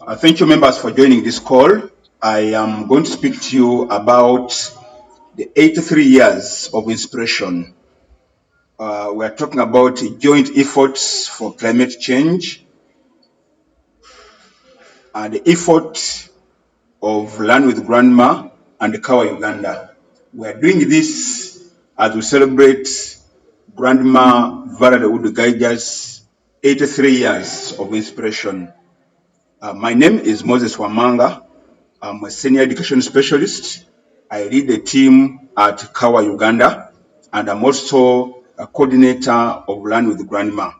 Thank you, members, for joining this call. I am going to speak to you about the 83 years of inspiration. We are talking about joint efforts for climate change and the effort of Land with Grandma and Kawa Uganda. We are doing this as we celebrate Grandma Valerie Udugaija's 83 years of inspiration. My name is Moses Wamanga. I'm a senior education specialist. I lead a team at Kawa Uganda, and I'm also a coordinator of Land with Grandma.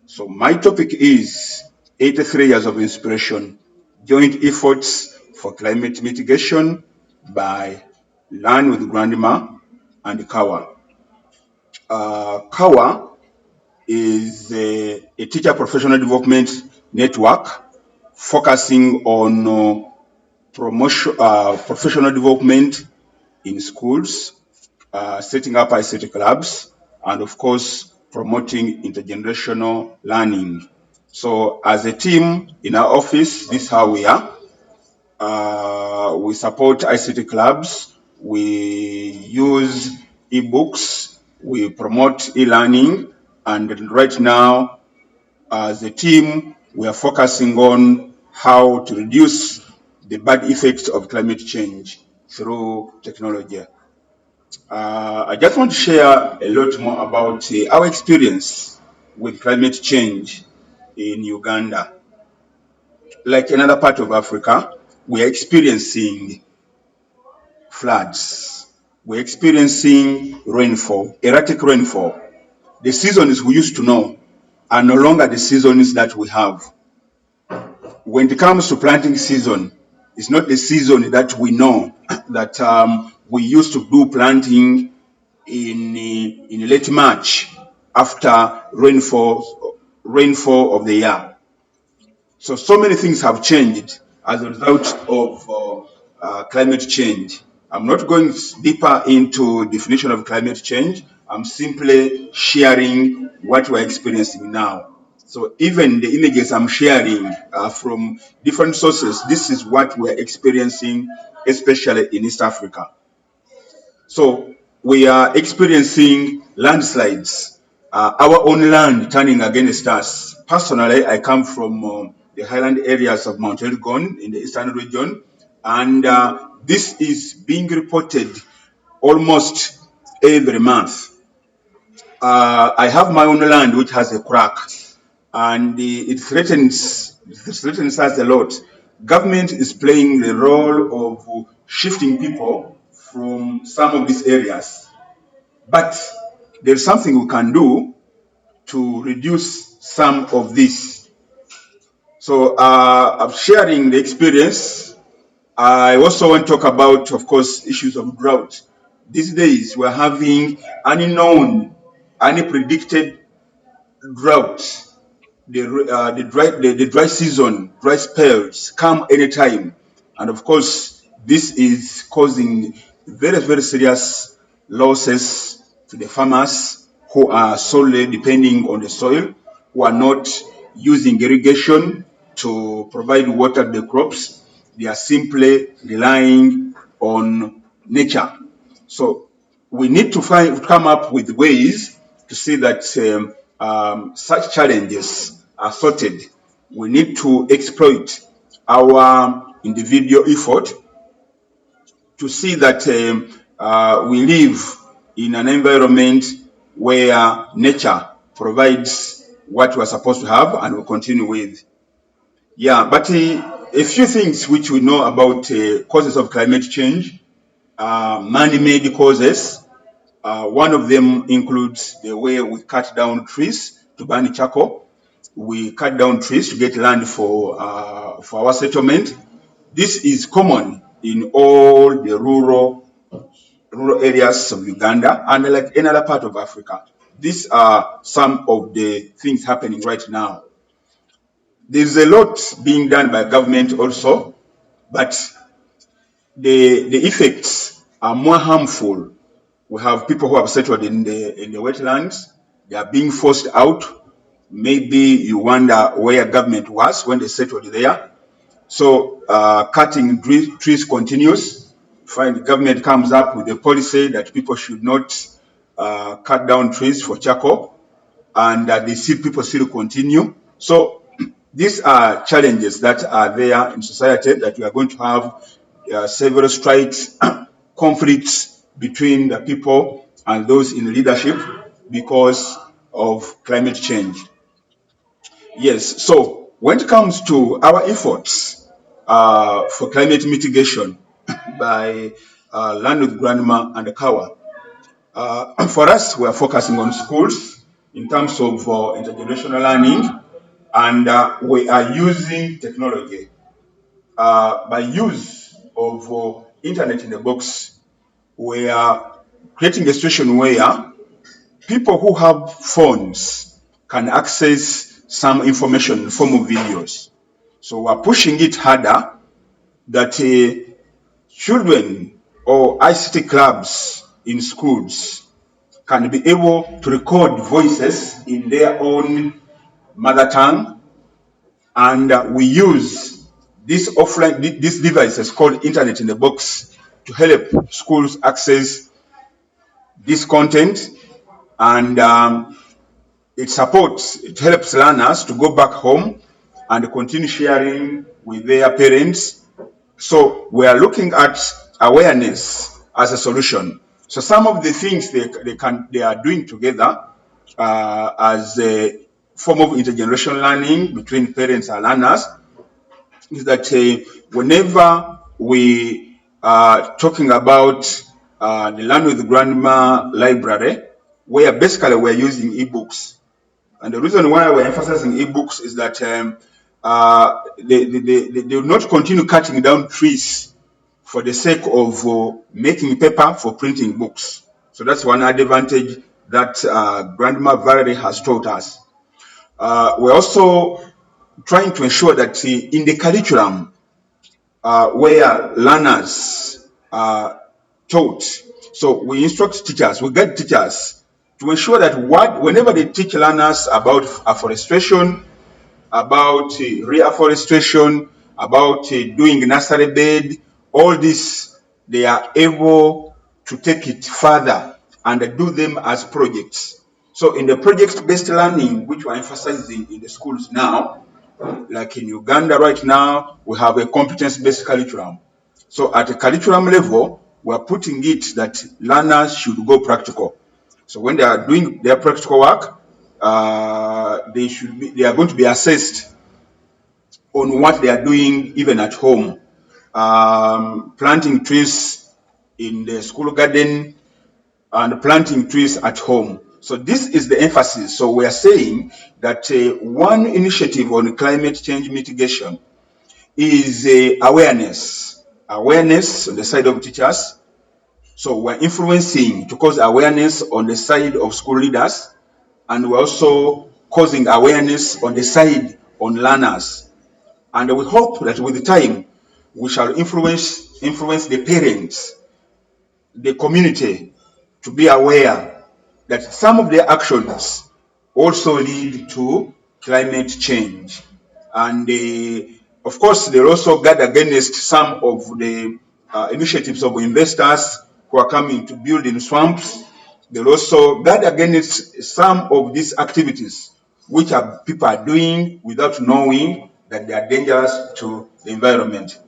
So my topic is 83 years of inspiration, joint efforts for climate mitigation by Land with Grandma and Kawa. Kawa is a teacher professional development network focusing on professional development in schools, setting up ICT clubs, and of course, promoting intergenerational learning. So as a team in our office, this is how we are. We support ICT clubs, we use ebooks, we promote e-learning, and right now, as a team, we are focusing on how to reduce the bad effects of climate change through technology. I just want to share a lot more about our experience with climate change in Uganda. Like another part of Africa, we are experiencing floods. We're experiencing rainfall, erratic rainfall. The seasons we used to know are no longer the seasons that we have. When it comes to planting season, it's not the season that we know that we used to do planting in late March after rainfall of the year. So many things have changed as a result of climate change. I'm not going deeper into definition of climate change. I'm simply sharing what we're experiencing now. So even the images I'm sharing from different sources, this is what we're experiencing, especially in East Africa. So we are experiencing landslides, our own land turning against us. Personally, I come from the highland areas of Mount Elgon in the eastern region, and this is being reported almost every month. I have my own land which has a crack, and it threatens us a lot. Government is playing the role of shifting people from some of these areas, but there's something we can do to reduce some of this. So I'm sharing the experience. I also want to talk about, of course, issues of drought. These days we're having unknown, unpredicted drought. The dry season, dry spells come anytime, and of course, this is causing very serious losses to the farmers who are solely depending on the soil, who are not using irrigation to provide water to the crops. They are simply relying on nature. So we need to come up with ways to see that such challenges are sorted. We need to exploit our individual effort to see that we live in an environment where nature provides what we're supposed to have and we continue with. Yeah, but a few things which we know about causes of climate change, man-made causes. One of them includes the way we cut down trees to burn charcoal. We cut down trees to get land for our settlement. This is common in all the rural areas of Uganda and like another part of Africa. These are some of the things happening right now. There's a lot being done by government also, but the effects are more harmful. We have people who have settled in the wetlands. They are being forced out. Maybe you wonder where government was when they settled there. So cutting trees continues. Find the government comes up with a policy that people should not cut down trees for charcoal, and they see people still continue. So these are challenges that are there in society, that we are going to have several strikes, conflicts between the people and those in leadership because of climate change. Yes, so when it comes to our efforts for climate mitigation by Land with Grandma and Kawa, for us, we are focusing on schools in terms of intergenerational learning, and we are using technology. By use of internet in the box, we are creating a situation where people who have phones can access some information in the form of videos. So we're pushing it harder that children or ICT clubs in schools can be able to record voices in their own mother tongue, and we use these devices called internet in the box to help schools access this content, and it helps learners to go back home and continue sharing with their parents. So we are looking at awareness as a solution. So some of the things they are doing together as a form of intergenerational learning between parents and learners is that whenever we are talking about the Learn with Grandma library, where basically we're using ebooks. And the reason why we're emphasizing ebooks is that they will not continue cutting down trees for the sake of making paper for printing books. So that's one advantage that Grandma Valerie has taught us. We're also trying to ensure that in the curriculum where learners are taught, so we instruct teachers, we guide teachers to ensure that whenever they teach learners about afforestation, about reforestation, about doing nursery bed, all this, they are able to take it further and do them as projects. So in the project-based learning, which we're emphasizing in the schools now, like in Uganda right now, we have a competence-based curriculum. So at a curriculum level, we're putting it that learners should go practical. So when they are doing their practical work, they are going to be assessed on what they are doing even at home. Planting trees in the school garden and planting trees at home. So this is the emphasis. So we are saying that one initiative on climate change mitigation is awareness on the side of teachers. So we're influencing to cause awareness on the side of school leaders, and we're also causing awareness on the side on learners. And we hope that with the time, we shall influence the parents, the community, to be aware that some of their actions also lead to climate change. And of course, they'll also guard against some of the initiatives of investors who are coming to build in swamps. They'll also guard against some of these activities which people are doing without knowing that they are dangerous to the environment.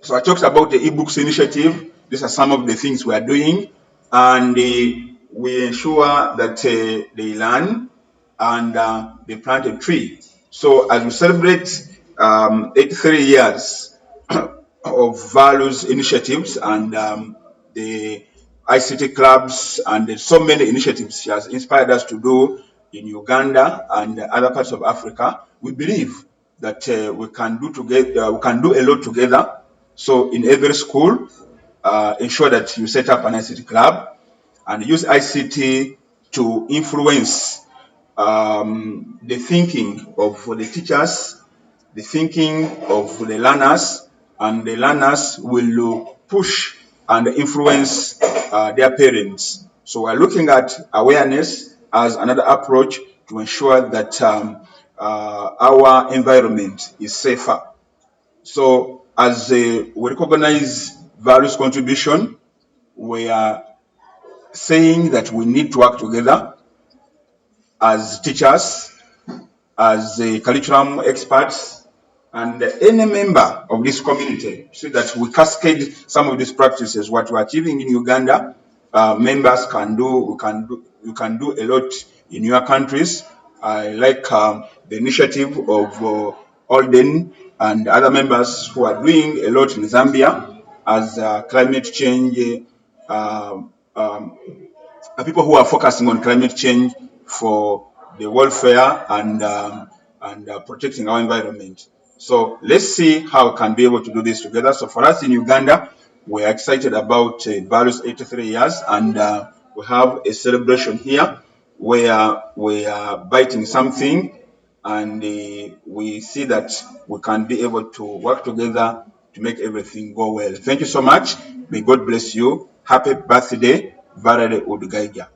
So I talked about the ebooks initiative. These are some of the things we are doing, and we ensure that they learn and they plant a tree. So as we celebrate 83 years of values initiatives and the ICT clubs and so many initiatives she has inspired us to do in Uganda and other parts of Africa, we believe that we can do a lot together. So in every school, ensure that you set up an ICT club and use ICT to influence the thinking of the teachers, the thinking of the learners, and the learners will push and influence their parents. So we're looking at awareness as another approach to ensure that our environment is safer. So as we recognize various contribution, we are saying that we need to work together as teachers, as curriculum experts, and any member of this community, so that we cascade some of these practices. What we're achieving in Uganda, members can do. You can do a lot in your countries. I like the initiative of Alden and other members who are doing a lot in Zambia as climate change. Um, um, people who are focusing on climate change for the welfare and protecting our environment. So let's see how we can be able to do this together. So for us in Uganda, we're excited about Barrow's 83 years, and we have a celebration here where we are biting something, and we see that we can be able to work together to make everything go well. Thank you so much. May God bless you. Happy birthday, Varade Udgaija.